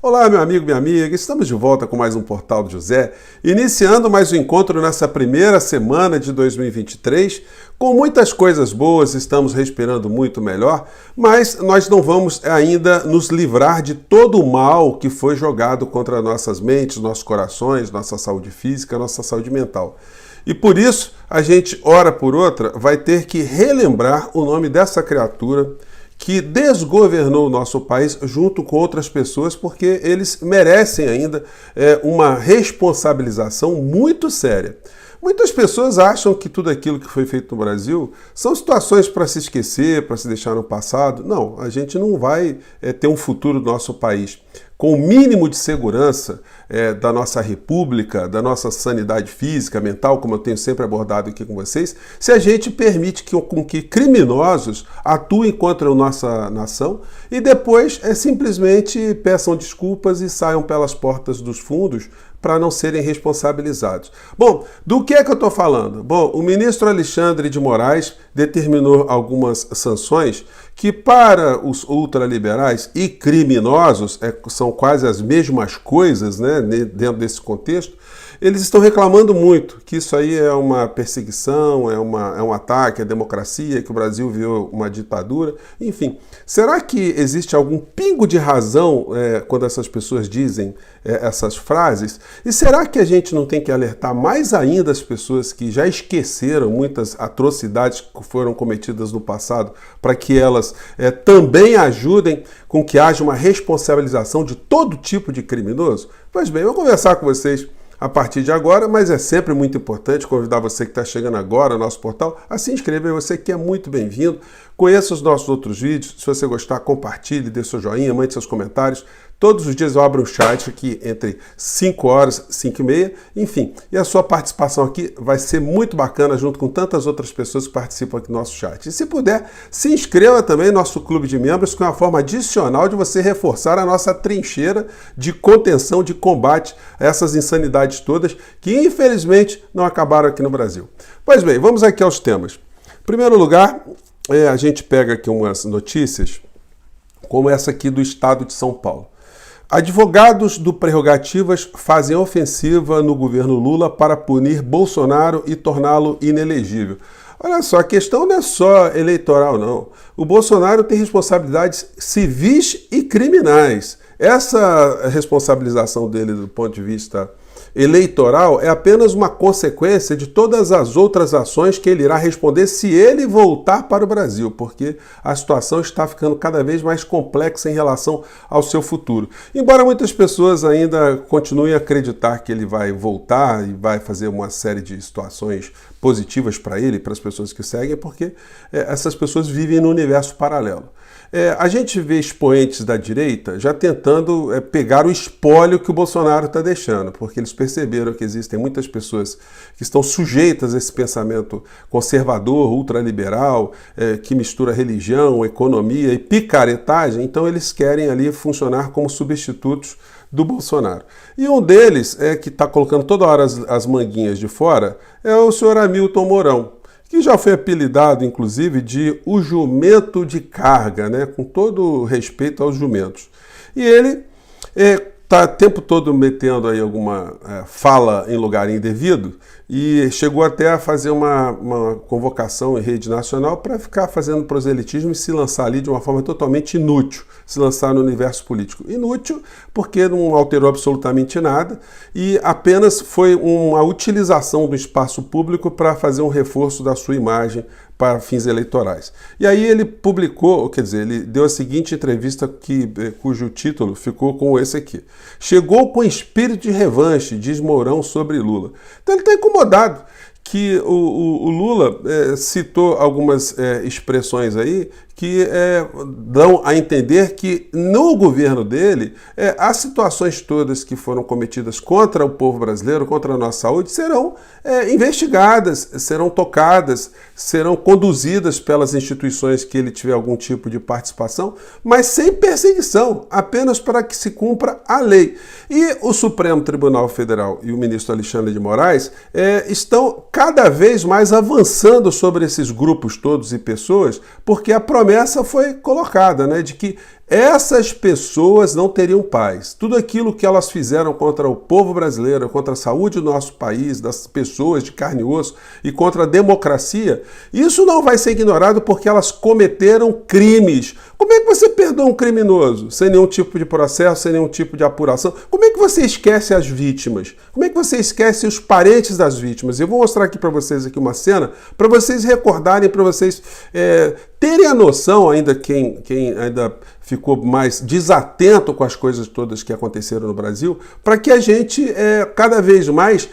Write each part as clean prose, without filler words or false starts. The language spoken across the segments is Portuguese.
Olá, meu amigo, minha amiga, estamos de volta com mais um Portal do José, iniciando mais um encontro nessa primeira semana de 2023, com muitas coisas boas, estamos respirando muito melhor, mas nós não vamos ainda nos livrar de todo o mal que foi jogado contra nossas mentes, nossos corações, nossa saúde física, nossa saúde mental. E por isso, a gente, hora por outra, vai ter que relembrar o nome dessa criatura que desgovernou o nosso país junto com outras pessoas, porque eles merecem ainda uma responsabilização muito séria. Muitas pessoas acham que tudo aquilo que foi feito no Brasil são situações para se esquecer, para se deixar no passado. Não, a gente não vai ter um futuro do nosso país com o mínimo de segurança da nossa república, da nossa sanidade física, mental, como eu tenho sempre abordado aqui com vocês, se a gente permite que criminosos atuem contra a nossa nação e depois simplesmente peçam desculpas e saiam pelas portas dos fundos para não serem responsabilizados. Bom, do que é que eu estou falando? Bom, o ministro Alexandre de Moraes determinou algumas sanções que para os ultraliberais e criminosos, são quase as mesmas coisas, né, dentro desse contexto, eles estão reclamando muito que isso aí é uma perseguição, é um ataque à democracia, que o Brasil virou uma ditadura, enfim. Será que existe algum pingo de razão quando essas pessoas dizem essas frases? E será que a gente não tem que alertar mais ainda as pessoas que já esqueceram muitas atrocidades que foram cometidas no passado, para que elas também ajudem com que haja uma responsabilização de todo tipo de criminoso? Pois bem, eu vou conversar com vocês a partir de agora, mas é sempre muito importante convidar você que está chegando agora ao nosso portal a se inscrever, você que é muito bem-vindo. Conheça os nossos outros vídeos, se você gostar, compartilhe, dê seu joinha, mande seus comentários. Todos os dias eu abro um chat aqui entre 5 horas e 5 e meia, enfim. E a sua participação aqui vai ser muito bacana junto com tantas outras pessoas que participam aqui do nosso chat. E se puder, se inscreva também no nosso clube de membros, que é uma forma adicional de você reforçar a nossa trincheira de contenção, de combate a essas insanidades todas que infelizmente não acabaram aqui no Brasil. Pois bem, vamos aqui aos temas. Em primeiro lugar, a gente pega aqui umas notícias como essa aqui do estado de São Paulo. Advogados do Prerrogativas fazem ofensiva no governo Lula para punir Bolsonaro e torná-lo inelegível. Olha só, a questão não é só eleitoral, não. O Bolsonaro tem responsabilidades civis e criminais. Essa responsabilização dele do ponto de vista eleitoral é apenas uma consequência de todas as outras ações que ele irá responder se ele voltar para o Brasil, porque a situação está ficando cada vez mais complexa em relação ao seu futuro. Embora muitas pessoas ainda continuem a acreditar que ele vai voltar e vai fazer uma série de situações positivas para ele, para as pessoas que seguem, porque essas pessoas vivem num universo paralelo. A gente vê expoentes da direita já tentando pegar o espólio que o Bolsonaro está deixando, porque eles perceberam que existem muitas pessoas que estão sujeitas a esse pensamento conservador, ultraliberal, que mistura religião, economia e picaretagem, então eles querem ali funcionar como substitutos do Bolsonaro. E um deles, que está colocando toda hora as manguinhas de fora, é o senhor Hamilton Mourão, que já foi apelidado, inclusive, de o jumento de carga, né? Com todo respeito aos jumentos. E ele está o tempo todo metendo aí alguma fala em lugar indevido e chegou até a fazer uma convocação em rede nacional para ficar fazendo proselitismo e se lançar ali de uma forma totalmente inútil, se lançar no universo político. Inútil porque não alterou absolutamente nada e apenas foi uma utilização do espaço público para fazer um reforço da sua imagem para fins eleitorais. E aí ele publicou, quer dizer, ele deu a seguinte entrevista cujo título ficou com esse aqui. Chegou com espírito de revanche, diz Mourão sobre Lula. Então ele está incomodado que o Lula citou algumas expressões aí que dão a entender que no governo dele as situações todas que foram cometidas contra o povo brasileiro, contra a nossa saúde, serão investigadas, serão tocadas, serão conduzidas pelas instituições que ele tiver algum tipo de participação, mas sem perseguição, apenas para que se cumpra a lei. E o Supremo Tribunal Federal e o ministro Alexandre de Moraes estão cada vez mais avançando sobre esses grupos todos e pessoas, porque a promessa foi colocada, né, de que essas pessoas não teriam paz. Tudo aquilo que elas fizeram contra o povo brasileiro, contra a saúde do nosso país, das pessoas de carne e osso e contra a democracia, isso não vai ser ignorado porque elas cometeram crimes. Como é que você perdoa um criminoso sem nenhum tipo de processo, sem nenhum tipo de apuração? Como é que você esquece as vítimas? Como é que você esquece os parentes das vítimas? Eu vou mostrar aqui para vocês aqui uma cena para vocês recordarem, para vocês terem a noção, ainda quem ainda ficou mais desatento com as coisas todas que aconteceram no Brasil, para que a gente cada vez mais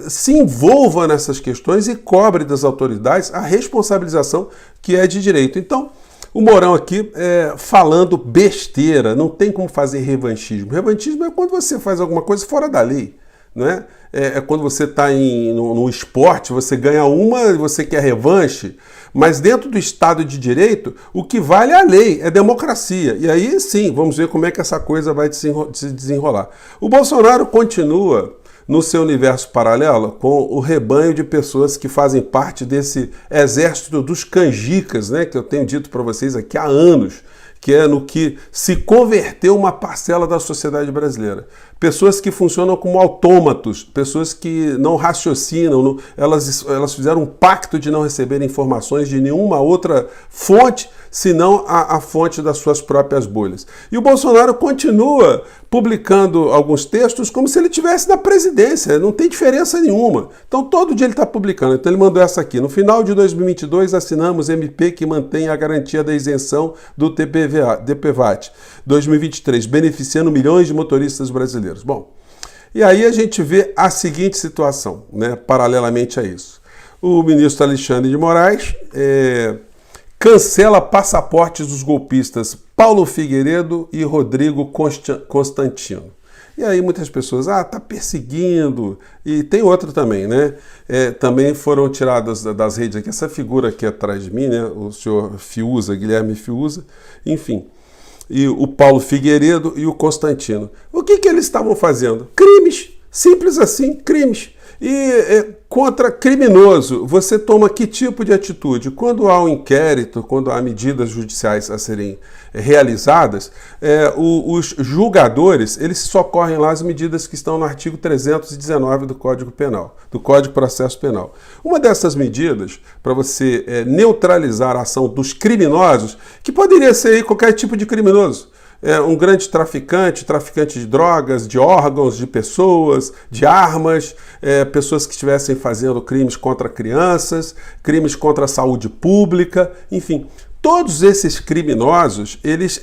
se envolva nessas questões e cobre das autoridades a responsabilização que é de direito. Então, o Mourão aqui falando besteira, não tem como fazer revanchismo. Revanchismo é quando você faz alguma coisa fora da lei, não é? É quando você está no esporte, você ganha uma e você quer revanche, mas dentro do Estado de Direito, o que vale é a lei, é democracia. E aí sim, vamos ver como é que essa coisa vai se desenrolar. O Bolsonaro continua no seu universo paralelo com o rebanho de pessoas que fazem parte desse exército dos canjicas, né, que eu tenho dito para vocês aqui há anos, que é no que se converteu uma parcela da sociedade brasileira. Pessoas que funcionam como autômatos, pessoas que não raciocinam, elas fizeram um pacto de não receber informações de nenhuma outra fonte, senão a fonte das suas próprias bolhas. E o Bolsonaro continua publicando alguns textos como se ele estivesse na presidência, não tem diferença nenhuma. Então todo dia ele está publicando. Então ele mandou essa aqui: no final de 2022 assinamos MP que mantém a garantia da isenção do DPVAT 2023, beneficiando milhões de motoristas brasileiros. Bom, e aí a gente vê a seguinte situação, né, paralelamente a isso. O ministro Alexandre de Moraes cancela passaportes dos golpistas Paulo Figueiredo e Rodrigo Constantino. E aí muitas pessoas, tá perseguindo. E tem outro também, né? Também foram tiradas das redes aqui, essa figura aqui atrás de mim, né? O senhor Fiuza, Guilherme Fiuza, enfim. E o Paulo Figueiredo e o Constantino. O que eles estavam fazendo? Crimes, simples assim, crimes. E contra criminoso, você toma que tipo de atitude? Quando há um inquérito, quando há medidas judiciais a serem realizadas, os julgadores, eles socorrem lá as medidas que estão no artigo 319 do Código Penal, do Código de Processo Penal. Uma dessas medidas, para você neutralizar a ação dos criminosos, que poderia ser aí qualquer tipo de criminoso, um grande traficante de drogas, de órgãos, de pessoas, de armas, pessoas que estivessem fazendo crimes contra crianças, crimes contra a saúde pública, enfim. Todos esses criminosos, eles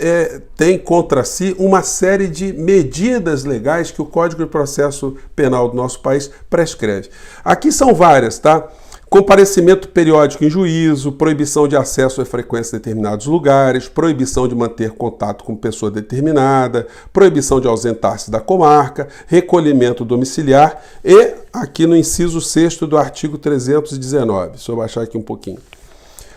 têm contra si uma série de medidas legais que o Código de Processo Penal do nosso país prescreve. Aqui são várias, tá? Comparecimento periódico em juízo, proibição de acesso a frequência em determinados lugares, proibição de manter contato com pessoa determinada, proibição de ausentar-se da comarca, recolhimento domiciliar e, aqui no inciso 6º do artigo 319, deixa eu baixar aqui um pouquinho,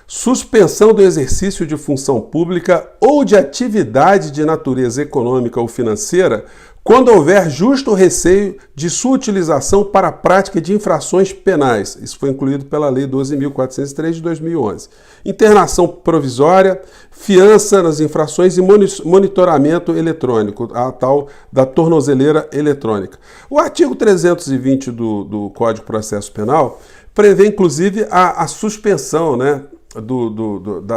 suspensão do exercício de função pública ou de atividade de natureza econômica ou financeira quando houver justo receio de sua utilização para a prática de infrações penais. Isso foi incluído pela Lei 12.403 de 2011. Internação provisória, fiança nas infrações e monitoramento eletrônico, a tal da tornozeleira eletrônica. O artigo 320 do Código de Processo Penal prevê, inclusive, a suspensão, né,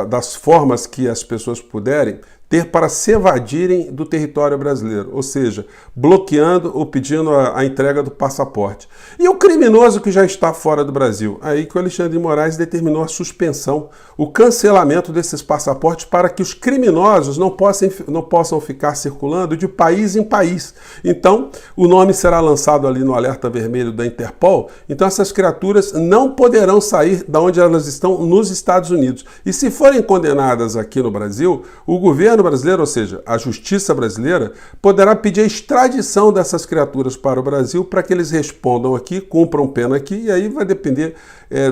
das formas que as pessoas puderem ter para se evadirem do território brasileiro, ou seja, bloqueando ou pedindo a entrega do passaporte. E o criminoso que já está fora do Brasil? Aí que o Alexandre de Moraes determinou a suspensão, o cancelamento desses passaportes para que os criminosos não possam ficar circulando de país em país. Então, o nome será lançado ali no alerta vermelho da Interpol, então essas criaturas não poderão sair de onde elas estão nos Estados Unidos. E se forem condenadas aqui no Brasil, o governo brasileiro, ou seja, a justiça brasileira, poderá pedir a extradição dessas criaturas para o Brasil para que eles respondam aqui, cumpram pena aqui, e aí vai depender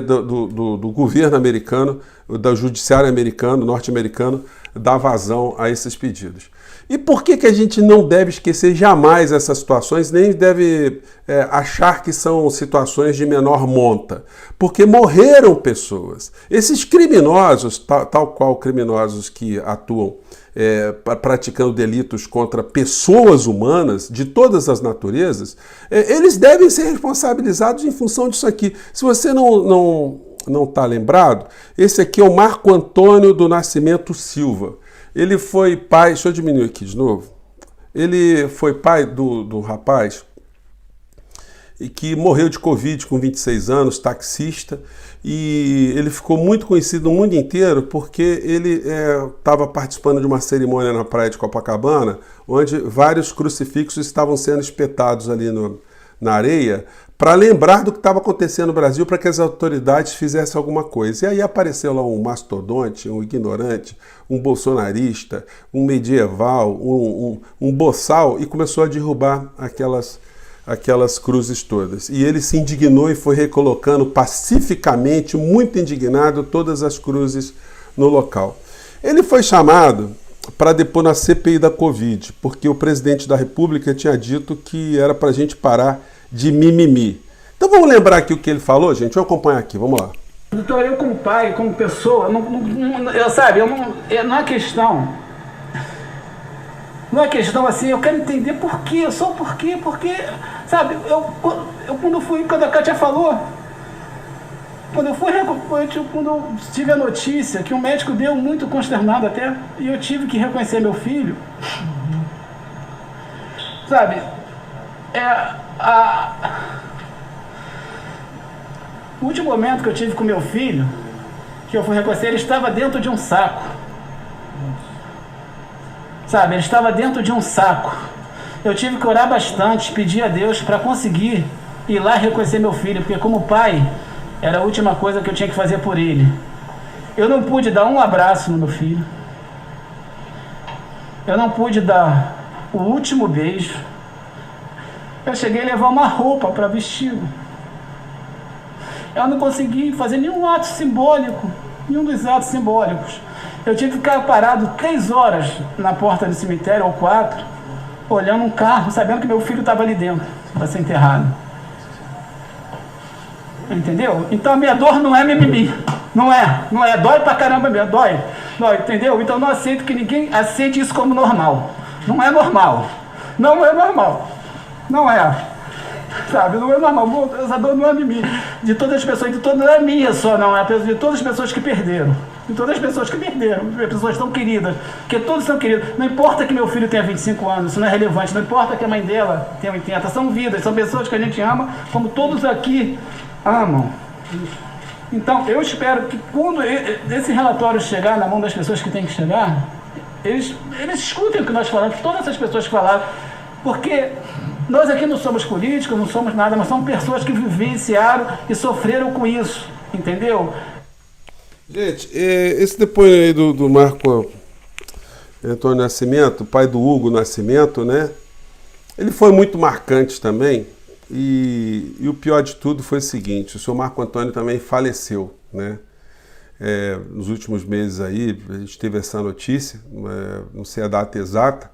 do governo americano, do judiciário americano, norte-americano, dar vazão a esses pedidos. E por que a gente não deve esquecer jamais essas situações, nem deve achar que são situações de menor monta? Porque morreram pessoas. Esses criminosos, tal qual criminosos que atuam praticando delitos contra pessoas humanas de todas as naturezas, eles devem ser responsabilizados em função disso aqui. Se você não está lembrado, esse aqui é o Marco Antônio do Nascimento Silva. Ele foi pai, deixa eu diminuir aqui de novo, ele foi pai do rapaz que morreu de Covid com 26 anos, taxista, e ele ficou muito conhecido no mundo inteiro porque ele estava participando de uma cerimônia na praia de Copacabana, onde vários crucifixos estavam sendo espetados ali na areia, para lembrar do que estava acontecendo no Brasil, para que as autoridades fizessem alguma coisa. E aí apareceu lá um mastodonte, um ignorante, um bolsonarista, um medieval, um boçal, e começou a derrubar aquelas cruzes todas. E ele se indignou e foi recolocando pacificamente, muito indignado, todas as cruzes no local. Ele foi chamado para depor na CPI da Covid, porque o presidente da República tinha dito que era para a gente parar de mimimi. Então vamos lembrar aqui o que ele falou, gente? Vamos acompanhar aqui, vamos lá. Doutor, eu como pai, como pessoa, não é questão. Não é questão assim, eu quero entender por quê, só por quê, porque, sabe, eu quando a Kátia falou, quando eu tive a notícia que um médico deu muito consternado até, e eu tive que reconhecer meu filho, sabe, o último momento que eu tive com meu filho, que eu fui reconhecer, ele estava dentro de um saco. Sabe, ele estava dentro de um saco. Eu tive que orar bastante, pedir a Deus para conseguir ir lá reconhecer meu filho, porque como pai, era a última coisa que eu tinha que fazer por ele. Eu não pude dar um abraço no meu filho. Eu não pude dar o último beijo. Eu cheguei a levar uma roupa para vesti-lo. Eu não consegui fazer nenhum ato simbólico, nenhum dos atos simbólicos. Eu tive que ficar parado 3 horas na porta do cemitério, ou 4, olhando um carro, sabendo que meu filho estava ali dentro, para ser enterrado. Entendeu? Então a minha dor não é mimimi. Não é. Dói pra caramba mesmo, dói, entendeu? Então não aceito que ninguém aceite isso como normal. Não é normal. Não é normal. Não é. Sabe, não é normal. Essa dor não é mimimi. De todas as pessoas, não é minha só, não. É de todas as pessoas que perderam. De todas as pessoas que perderam. Pessoas tão queridas. Porque todos são queridos. Não importa que meu filho tenha 25 anos, isso não é relevante. Não importa que a mãe dela tenha 80. São vidas, são pessoas que a gente ama, como todos aqui amam. Então, eu espero que quando esse relatório chegar na mão das pessoas que tem que chegar, eles escutem o que nós falamos, todas essas pessoas que falaram, porque nós aqui não somos políticos, não somos nada, mas somos pessoas que vivenciaram e sofreram com isso, entendeu? Gente, esse depoimento aí do Marco Antônio Nascimento, pai do Hugo Nascimento, né? Ele foi muito marcante também, e o pior de tudo foi o seguinte: o senhor Marco Antônio também faleceu, né? Nos últimos meses aí, a gente teve essa notícia, não sei a data exata,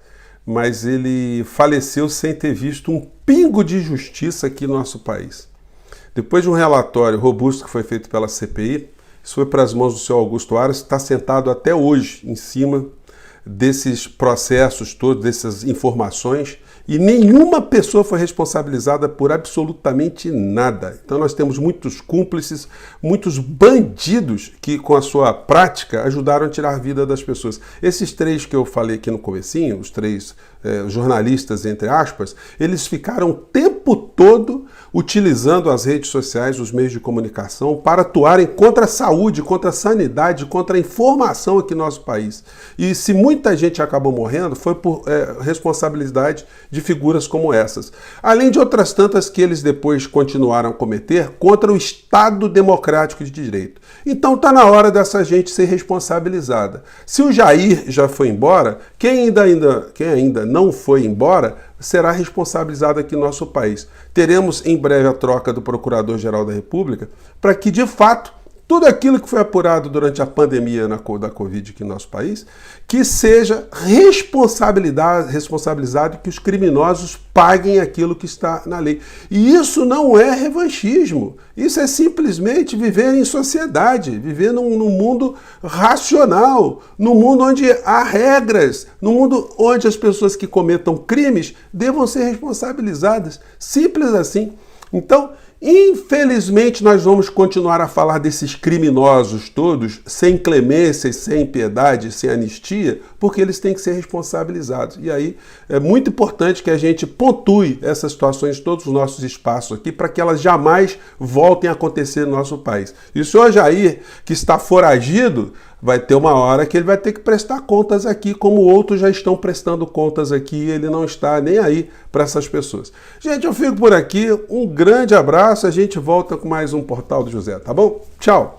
mas ele faleceu sem ter visto um pingo de justiça aqui no nosso país. Depois de um relatório robusto que foi feito pela CPI, isso foi para as mãos do senhor Augusto Aras, que está sentado até hoje em cima desses processos todos, dessas informações, e nenhuma pessoa foi responsabilizada por absolutamente nada. Então nós temos muitos cúmplices, muitos bandidos que com a sua prática ajudaram a tirar a vida das pessoas. Esses 3 que eu falei aqui no comecinho, os 3 jornalistas, entre aspas, eles ficaram o tempo todo utilizando as redes sociais, os meios de comunicação, para atuarem contra a saúde, contra a sanidade, contra a informação aqui no nosso país. E se muita gente acabou morrendo, foi por responsabilidade de figuras como essas. Além de outras tantas que eles depois continuaram a cometer contra o Estado Democrático de Direito. Então está na hora dessa gente ser responsabilizada. Se o Jair já foi embora, quem ainda não foi embora será responsabilizado aqui no nosso país. Teremos em breve a troca do Procurador-Geral da República para que, de fato, tudo aquilo que foi apurado durante a pandemia da Covid aqui no nosso país, que seja responsabilizado, que os criminosos paguem aquilo que está na lei. E isso não é revanchismo, isso é simplesmente viver em sociedade, viver num mundo racional, num mundo onde há regras, num mundo onde as pessoas que cometam crimes devam ser responsabilizadas. Simples assim. Então, infelizmente, nós vamos continuar a falar desses criminosos todos sem clemência, sem piedade, sem anistia, porque eles têm que ser responsabilizados. E aí é muito importante que a gente pontue essas situações em todos os nossos espaços aqui para que elas jamais voltem a acontecer no nosso país. E o senhor Jair, que está foragido, vai ter uma hora que ele vai ter que prestar contas aqui, como outros já estão prestando contas aqui, ele não está nem aí para essas pessoas. Gente, eu fico por aqui, um grande abraço, a gente volta com mais um Portal do José, tá bom? Tchau!